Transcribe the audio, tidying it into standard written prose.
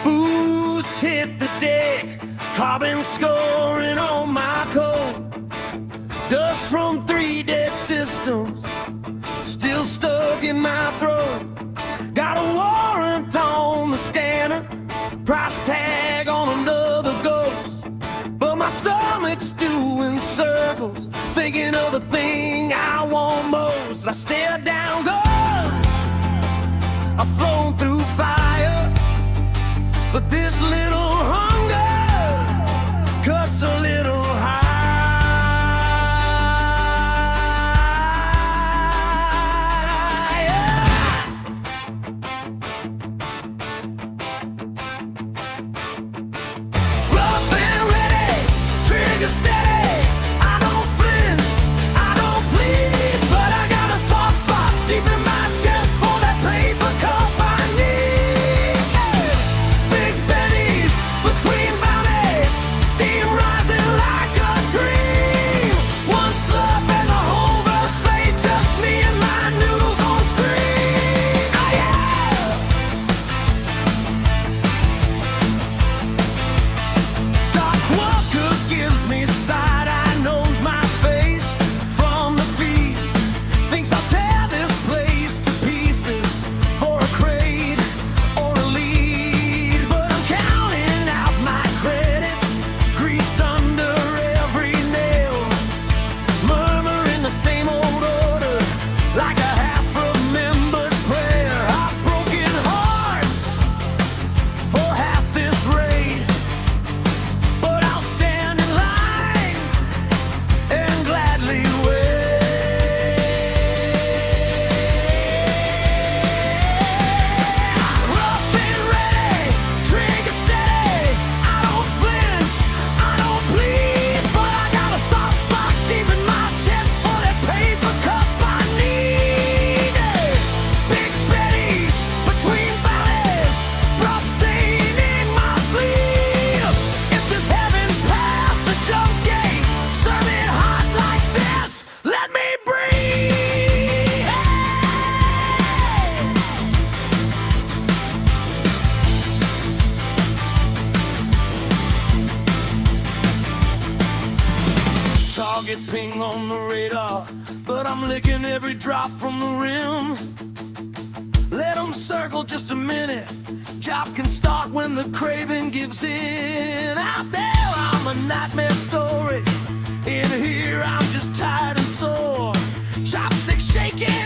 Boots hit the deck, carbon scoring on my coat. Dust from 3 dead systems still stuck in my throat. Got a warrant on the scanner, price tag on another ghost. But my stomach's doing circles, thinking of the thing I want most. I stare down guns, I've flown through fire, but this little hunger cuts a little higher. Rough and ready, trigger steady. I don't flinch, I don't bleed, but I got a soft spot deep in my chest for that paper cup I need. Big Benny's between bounties, steam rising like a dream. One slurp and the whole verse fade, just me and my noodles on screen. Oh yeah! Doc Walker gives me side-eye, knows my face from the feeds. Thinks I'll tear this place to pieces for a crate or a lead. But I'm counting out my credits, grease under every nail, murmuring the same old order like a half-remembered prayer. I've broken hearts for half this raid, but I'll stand in line and gladly wait. Rough and ready, trigger steady. I don't flinch, I don't bleed, but I got a soft spot deep in my chest for that paper cup I need. Big Betty's between bounties, blood staining my sleeve. If this heaven past the jump gate, serve it hot like this, let me breathe. Target ping on the radar, but I'm licking every drop from the rim. Let 'em circle just a minute, job can start when the craving gives in. Out there I'm a nightmare story, in here I'm just tired and sore, chopsticks shaking